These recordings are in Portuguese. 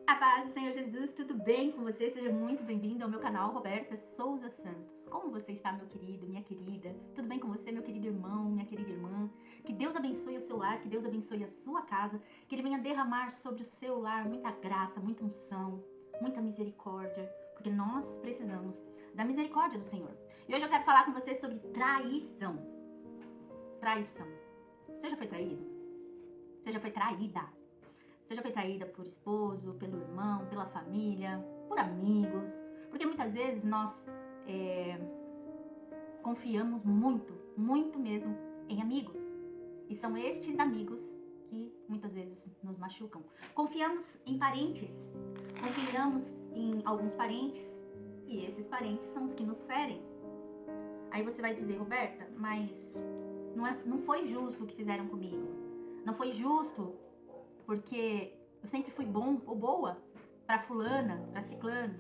A paz do Senhor Jesus, tudo bem com você? Seja muito bem-vindo ao meu canal Roberta Souza Santos. Como você está, meu querido, minha querida? Tudo bem com você, meu querido irmão, minha querida irmã? Que Deus abençoe o seu lar, que Deus abençoe a sua casa, que Ele venha derramar sobre o seu lar muita graça, muita unção, muita misericórdia, porque nós precisamos da misericórdia do Senhor. E hoje eu quero falar com você sobre traição. Traição. Você já foi traído? Você já foi traída? Você já foi traída por esposo, pelo irmão, pela família, por amigos? Porque muitas vezes nós confiamos muito mesmo em amigos. E são estes amigos que muitas vezes nos machucam. Confiamos em parentes, confiamos em alguns parentes e esses parentes são os que nos ferem. Aí você vai dizer, Roberta, mas não foi justo o que fizeram comigo. Não foi justo porque eu sempre fui bom ou boa pra fulana, pra ciclano.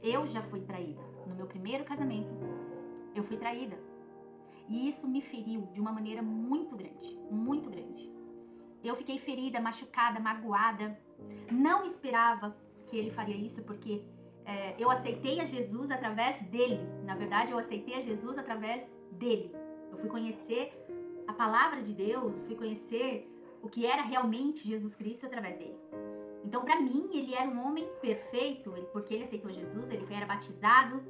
Eu já fui traída. No meu primeiro casamento, eu fui traída. E isso me feriu de uma maneira muito grande, muito grande. Eu fiquei ferida, machucada, magoada. Não esperava que ele faria isso, porque eu aceitei a Jesus através dele. Na verdade, eu aceitei a Jesus através dele. Eu fui conhecer a palavra de Deus, fui conhecer o que era realmente Jesus Cristo através dele. Então, para mim, ele era um homem perfeito, porque ele aceitou Jesus, ele era batizado,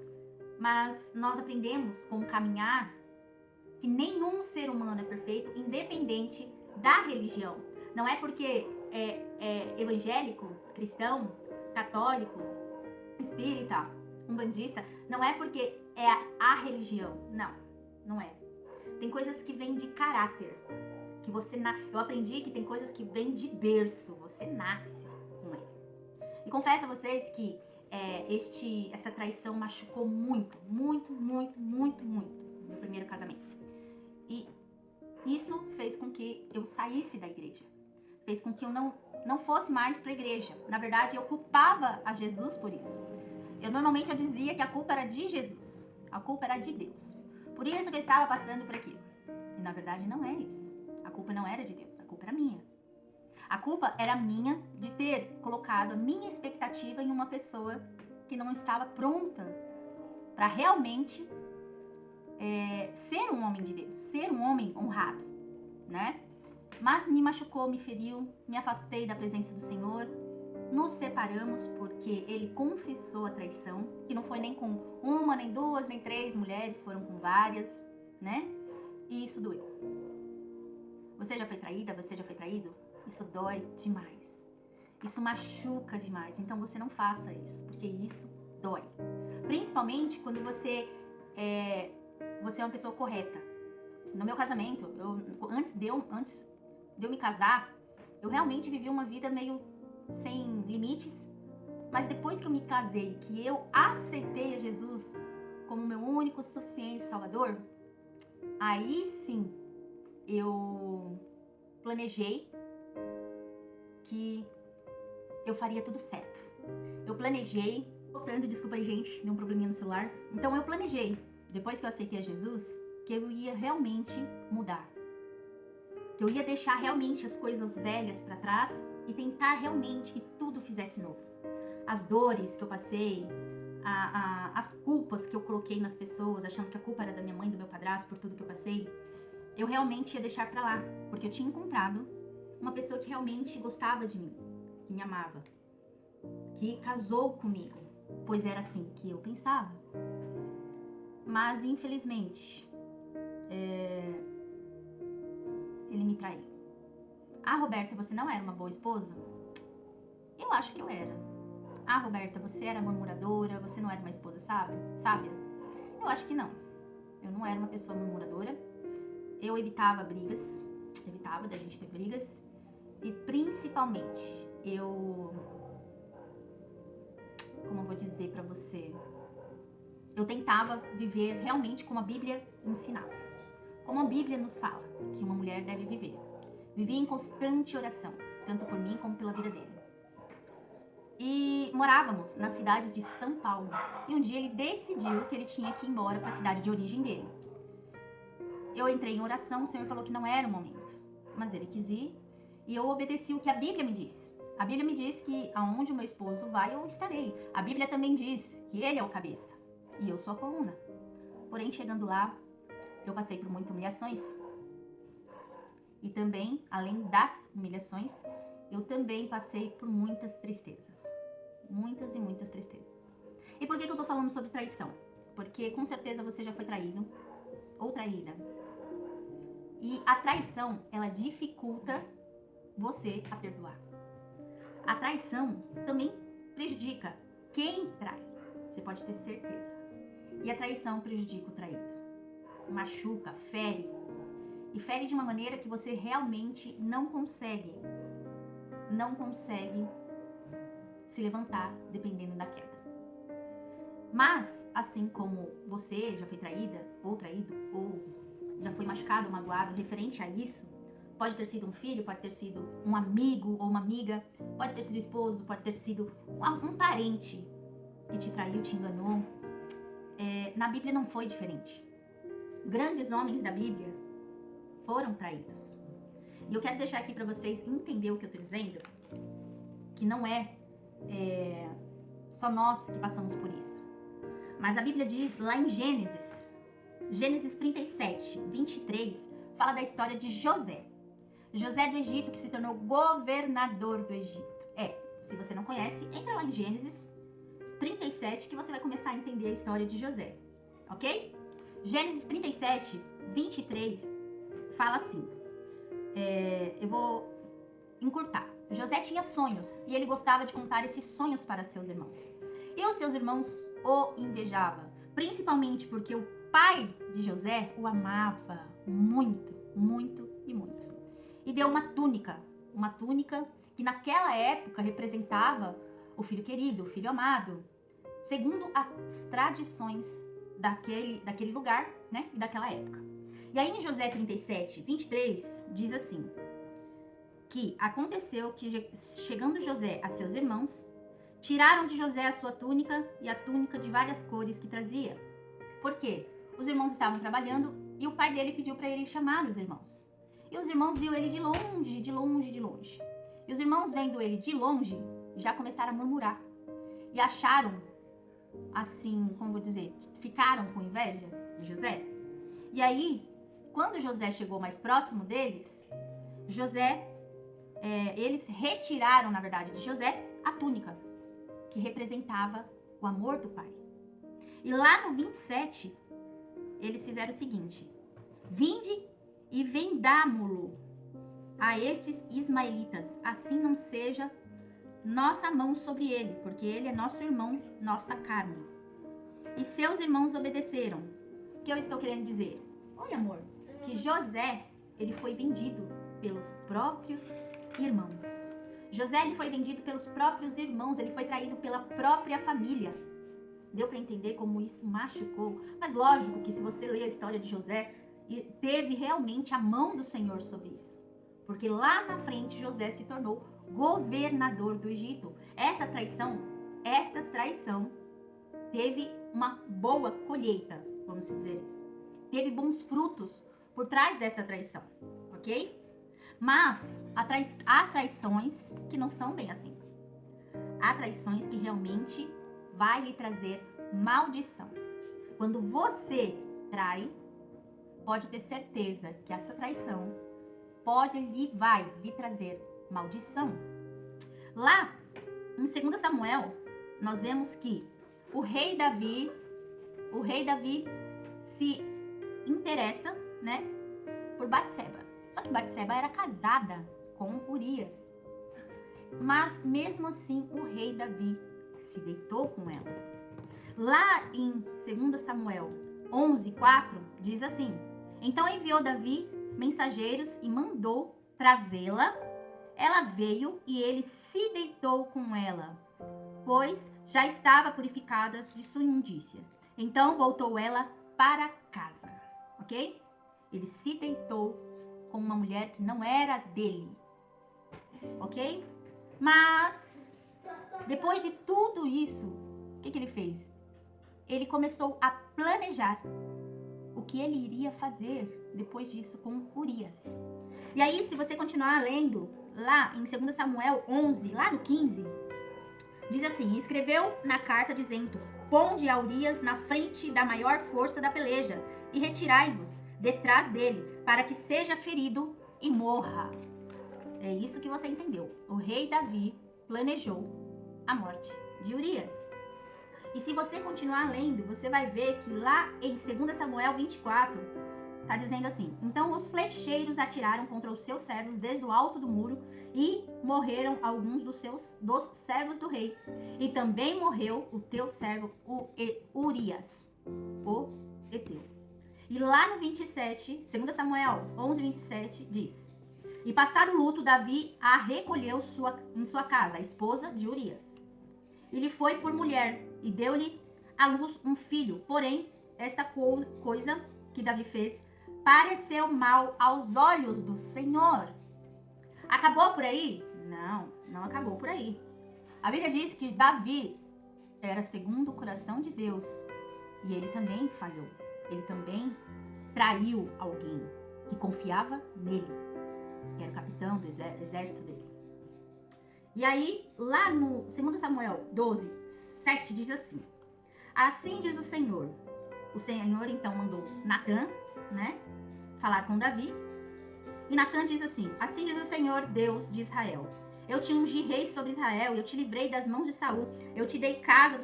mas nós aprendemos com o caminhar que nenhum ser humano é perfeito, independente da religião. Não é porque é evangélico, cristão, católico, espírita, umbandista, não é porque é a religião. Não é. Tem coisas que vêm de caráter. Que eu aprendi que tem coisas que vêm de berço, você nasce com ele. E confesso a vocês que essa traição machucou muito no meu primeiro casamento. E isso fez com que eu saísse da igreja. Fez com que eu não fosse mais para a igreja. Na verdade, eu culpava a Jesus por isso. Normalmente eu dizia que a culpa era de Jesus. A culpa era de Deus. Por isso que eu estava passando por aquilo. E na verdade não é isso. A culpa não era de Deus, a culpa era minha. A culpa era minha de ter colocado a minha expectativa em uma pessoa que não estava pronta para realmente ser um homem de Deus, ser um homem honrado, né? Mas me machucou, me feriu, me afastei da presença do Senhor, nos separamos porque ele confessou a traição, que não foi nem com uma, nem duas, nem três mulheres, foram com várias, né? E isso doeu. Você já foi traída? Você já foi traído? Isso dói demais. Isso machuca demais. Então você não faça isso, porque isso dói. Principalmente quando você é uma pessoa correta. No meu casamento, antes de eu me casar, eu realmente vivi uma vida meio sem limites. Mas depois que eu me casei, que eu aceitei a Jesus como meu único, suficiente Salvador, aí sim eu planejei que eu faria tudo certo. Eu planejei, voltando, desculpa aí gente, deu um probleminha no celular. Então eu planejei, depois que eu aceitei a Jesus, que eu ia realmente mudar. Que eu ia deixar realmente as coisas velhas para trás e tentar realmente que tudo fizesse novo. As dores que eu passei, as culpas que eu coloquei nas pessoas, achando que a culpa era da minha mãe, do meu padrasto, por tudo que eu passei, eu realmente ia deixar pra lá, porque eu tinha encontrado uma pessoa que realmente gostava de mim, que me amava, que casou comigo, pois era assim que eu pensava. Mas, infelizmente, ele me traiu. Ah, Roberta, você não era uma boa esposa? Eu acho que eu era. Ah, Roberta, você era murmuradora, você não era uma esposa sábia? Eu acho que não. Eu não era uma pessoa murmuradora. Eu evitava brigas, evitava da gente ter brigas, e principalmente como eu vou dizer pra você, eu tentava viver realmente como a Bíblia ensinava, como a Bíblia nos fala que uma mulher deve viver. Vivia em constante oração, tanto por mim como pela vida dele. E morávamos na cidade de São Paulo, e um dia ele decidiu que ele tinha que ir embora para a cidade de origem dele. Eu entrei em oração, o Senhor falou que não era o momento, mas ele quis ir, e eu obedeci o que a Bíblia me disse. A Bíblia me diz que aonde o meu esposo vai, eu estarei. A Bíblia também diz que ele é o cabeça e eu sou a coluna. Porém, chegando lá, eu passei por muitas humilhações. E também, além das humilhações, eu também passei por muitas tristezas. Muitas e muitas tristezas. E por que eu tô falando sobre traição? Porque com certeza você já foi traído ou traída. E a traição, ela dificulta você a perdoar. A traição também prejudica quem trai. Você pode ter certeza. E a traição prejudica o traído. Machuca, fere. E fere de uma maneira que você realmente não consegue se levantar dependendo da queda. Mas, assim como você já foi traída, ou traído, ou já foi machucado, magoado, referente a isso, pode ter sido um filho, pode ter sido um amigo ou uma amiga, pode ter sido esposo, pode ter sido um parente que te traiu, te enganou. Na Bíblia não foi diferente. Grandes homens da Bíblia foram traídos. E eu quero deixar aqui para vocês entender o que eu tô dizendo, que não é só nós que passamos por isso. Mas a Bíblia diz lá em Gênesis 37, 23, fala da história de José. José do Egito, que se tornou governador do Egito. Se você não conhece, entra lá em Gênesis 37, que você vai começar a entender a história de José, ok? Gênesis 37, 23, fala assim, eu vou encurtar. José tinha sonhos, e ele gostava de contar esses sonhos para seus irmãos. E os seus irmãos o invejavam, principalmente porque o pai de José o amava muito, muito e muito. E deu uma túnica que naquela época representava o filho querido, o filho amado, segundo as tradições daquele lugar, né, e daquela época. E aí em José 37, 23, diz assim, que aconteceu que chegando José a seus irmãos, tiraram de José a sua túnica e a túnica de várias cores que trazia. Por quê? Os irmãos estavam trabalhando e o pai dele pediu para ele chamar os irmãos. E os irmãos viram ele de longe, de longe, de longe. E os irmãos vendo ele de longe, já começaram a murmurar. E acharam, assim, como vou dizer, ficaram com inveja de José. E aí, quando José chegou mais próximo deles, eles retiraram, na verdade, de José a túnica, que representava o amor do pai. E lá no 27, eles fizeram o seguinte: vinde e vendámo-lo a estes ismaelitas, assim não seja nossa mão sobre ele, porque ele é nosso irmão, nossa carne. E seus irmãos obedeceram. O que eu estou querendo dizer? Olha, amor, que José, ele foi vendido pelos próprios irmãos. José, ele foi vendido pelos próprios irmãos, ele foi traído pela própria família. Deu para entender como isso machucou? Mas lógico que se você ler a história de José, teve realmente a mão do Senhor sobre isso. Porque lá na frente José se tornou governador do Egito. Esta traição teve uma boa colheita, vamos dizer isso. Teve bons frutos por trás dessa traição, ok? Mas há traições que não são bem assim. Há traições que realmente vai lhe trazer maldição. Quando você trai, pode ter certeza que essa traição vai lhe trazer maldição. Lá em 2 Samuel, nós vemos que o rei Davi se interessa, né, por Batseba. Só que Batseba era casada com Urias. Mas mesmo assim, o rei Davi se deitou com ela. Lá em 2 Samuel 11:4 diz assim: então enviou Davi mensageiros e mandou trazê-la. Ela veio e ele se deitou com ela, pois já estava purificada de sua imundícia. Então voltou ela para casa, ok? Ele se deitou com uma mulher que não era dele, ok? Mas depois de tudo isso, o que ele fez? Ele começou a planejar o que ele iria fazer depois disso com Urias. E aí, se você continuar lendo lá em 2 Samuel 11, lá no 15, diz assim: escreveu na carta dizendo: ponde a Urias na frente da maior força da peleja e retirai-vos detrás dele, para que seja ferido e morra. É isso que você entendeu. O rei Davi planejou a morte de Urias. E se você continuar lendo, você vai ver que lá em 2 Samuel 24, tá dizendo assim: então os flecheiros atiraram contra os seus servos desde o alto do muro e morreram alguns dos servos do rei. E também morreu o teu servo Urias, o Eteu. E lá no 27, 2 Samuel 11, 27, diz: e passado o luto, Davi a recolheu em sua casa, a esposa de Urias. E lhe foi por mulher, e deu-lhe à luz um filho. Porém, esta coisa que Davi fez pareceu mal aos olhos do Senhor. Acabou por aí? Não, não acabou por aí. A Bíblia diz que Davi era segundo o coração de Deus. E ele também falhou. Ele também traiu alguém que confiava nele, que era o capitão do exército dele. E aí, lá no 2 Samuel 12, 7, diz assim: assim diz o Senhor. O Senhor então mandou Natã, falar com Davi. E Natã diz assim: assim diz o Senhor, Deus de Israel: eu te ungi rei sobre Israel, eu te livrei das mãos de Saul, eu te dei casa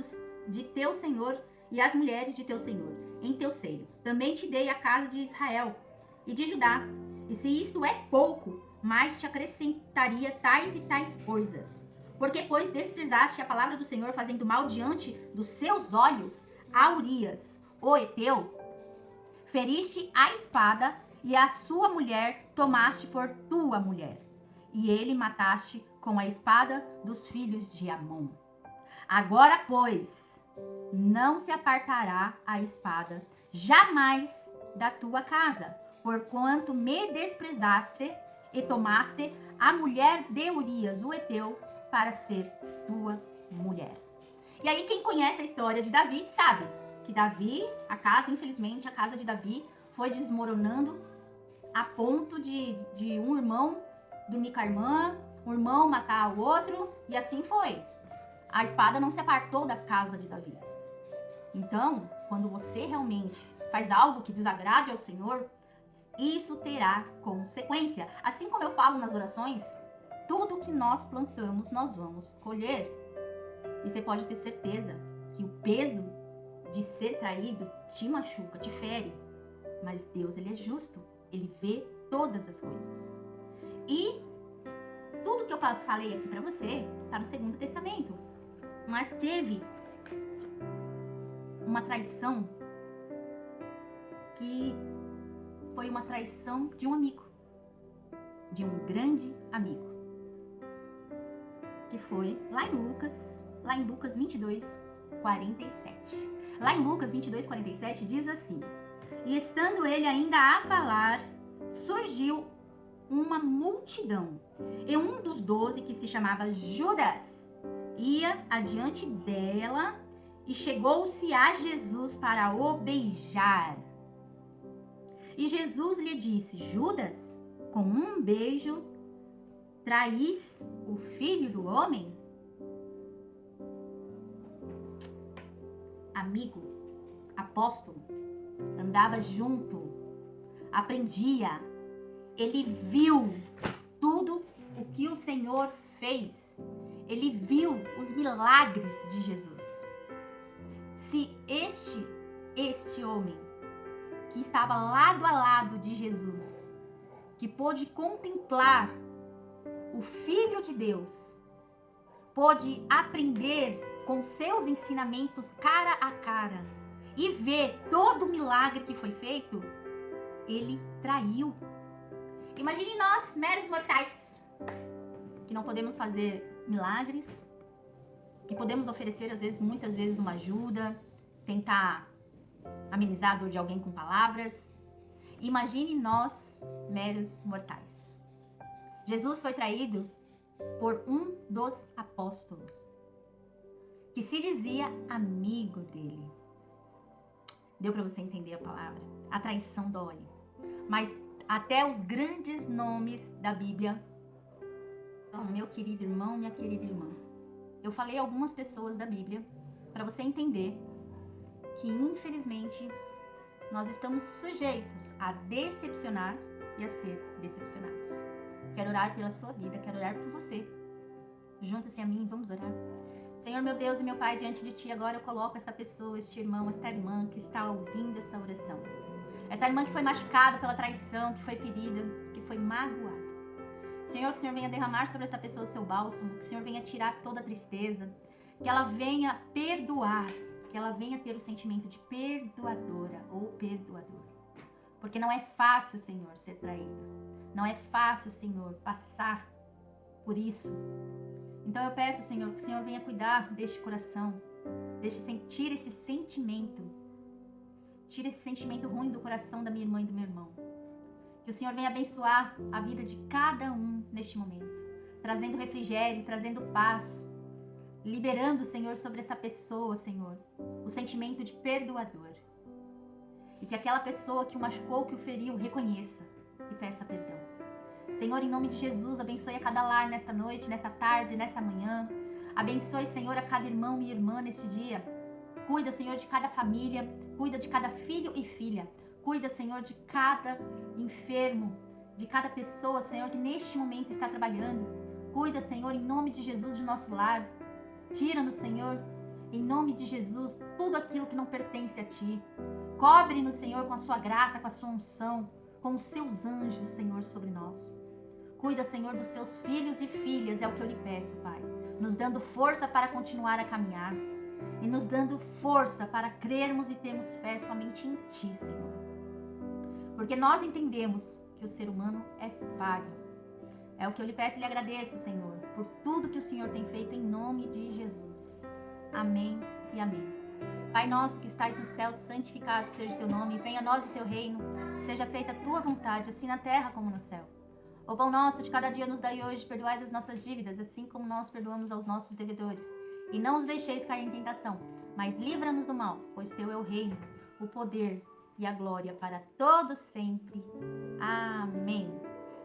de teu Senhor e as mulheres de teu Senhor em teu seio. Também te dei a casa de Israel e de Judá. E se isto é pouco, mais te acrescentaria tais e tais coisas. Porque, pois, desprezaste a palavra do Senhor, fazendo mal diante dos seus olhos a Urias, o Eteu, feriste a espada e a sua mulher tomaste por tua mulher. E ele mataste com a espada dos filhos de Amon. Agora, pois, não se apartará a espada jamais da tua casa, porquanto me desprezaste e tomaste a mulher de Urias, o Eteu, para ser tua mulher. E aí quem conhece a história de Davi sabe que Davi, infelizmente, a casa de Davi foi desmoronando a ponto de um irmão dormir com a irmã, um irmão matar o outro, e assim foi. A espada não se apartou da casa de Davi. Então, quando você realmente faz algo que desagrade ao Senhor, isso terá consequência. Assim como eu falo nas orações, tudo que nós plantamos, nós vamos colher. E você pode ter certeza que o peso de ser traído te machuca, te fere. Mas Deus, ele é justo. Ele vê todas as coisas. E tudo que eu falei aqui pra você tá no Segundo Testamento. Mas teve uma traição que foi uma traição de um amigo, de um grande amigo, que foi lá em Lucas 22, 47. Lá em Lucas 22, 47 diz assim: e estando ele ainda a falar, surgiu uma multidão, e um dos 12, que se chamava Judas, ia adiante dela e chegou-se a Jesus para o beijar. E Jesus lhe disse: Judas, com um beijo traís o Filho do Homem? Amigo, apóstolo, andava junto, aprendia, ele viu tudo o que o Senhor fez, ele viu os milagres de Jesus. Se este homem que estava lado a lado de Jesus, que pôde contemplar o Filho de Deus, pôde aprender com seus ensinamentos cara a cara e ver todo o milagre que foi feito, ele traiu. Imagine nós, meros mortais, que não podemos fazer milagres, que podemos oferecer muitas vezes uma ajuda, tentar amenizar a dor de alguém com palavras. Imagine nós, meros mortais. Jesus foi traído por um dos apóstolos, que se dizia amigo dele. Deu para você entender a palavra? A traição dói. Mas até os grandes nomes da Bíblia Então, meu querido irmão, minha querida irmã, eu falei algumas pessoas da Bíblia para você entender que, infelizmente, nós estamos sujeitos a decepcionar e a ser decepcionados. Quero orar pela sua vida, quero orar por você. Junta-se a mim, vamos orar. Senhor, meu Deus e meu Pai, diante de Ti agora eu coloco essa pessoa, este irmão, esta irmã que está ouvindo essa oração. Essa irmã que foi machucada pela traição, que foi ferida, que foi magoada. Senhor, que o Senhor venha derramar sobre essa pessoa o seu bálsamo, que o Senhor venha tirar toda a tristeza, que ela venha perdoar, que ela venha ter o sentimento de perdoadora ou perdoador. Porque não é fácil, Senhor, ser traído. Não é fácil, Senhor, passar por isso. Então eu peço, Senhor, que o Senhor venha cuidar deste coração, tira esse sentimento, tira esse sentimento ruim do coração da minha irmã e do meu irmão. Que o Senhor venha abençoar a vida de cada um neste momento, trazendo refrigério, trazendo paz, liberando, Senhor, sobre essa pessoa, Senhor, o sentimento de perdoador. E que aquela pessoa que o machucou, que o feriu, reconheça e peça perdão. Senhor, em nome de Jesus, abençoe a cada lar nesta noite, nesta tarde, nesta manhã. Abençoe, Senhor, a cada irmão e irmã neste dia. Cuida, Senhor, de cada família, cuida de cada filho e filha. Cuida, Senhor, de cada enfermo, de cada pessoa, Senhor, que neste momento está trabalhando. Cuida, Senhor, em nome de Jesus, de nosso lar. Tira-nos, Senhor, em nome de Jesus, tudo aquilo que não pertence a Ti. Cobre-nos, Senhor, com a Sua graça, com a Sua unção, com os Seus anjos, Senhor, sobre nós. Cuida, Senhor, dos Seus filhos e filhas, é o que eu lhe peço, Pai. Nos dando força para continuar a caminhar. E nos dando força para crermos e termos fé somente em Ti, Senhor. Porque nós entendemos que o ser humano é falho. É o que eu lhe peço e lhe agradeço, Senhor, por tudo que o Senhor tem feito em nome de Jesus. Amém e amém. Pai nosso que estais no céu, santificado seja o Teu nome, venha a nós o Teu reino, seja feita a Tua vontade, assim na terra como no céu. O pão nosso de cada dia nos dai hoje, perdoai as nossas dívidas, assim como nós perdoamos aos nossos devedores. E não os deixeis cair em tentação, mas livra-nos do mal, pois Teu é o reino, o poder e a glória para todos sempre. Amém.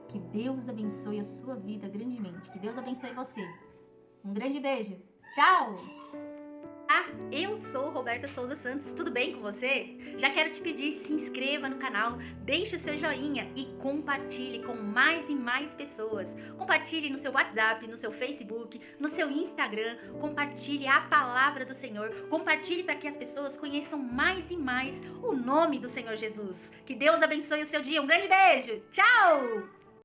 Que Deus abençoe a sua vida grandemente. Que Deus abençoe você. Um grande beijo. Tchau! Eu sou Roberta Souza Santos, tudo bem com você? Já quero te pedir, se inscreva no canal, deixe o seu joinha e compartilhe com mais e mais pessoas. Compartilhe no seu WhatsApp, no seu Facebook, no seu Instagram, compartilhe a palavra do Senhor, compartilhe para que as pessoas conheçam mais e mais o nome do Senhor Jesus. Que Deus abençoe o seu dia, um grande beijo, tchau!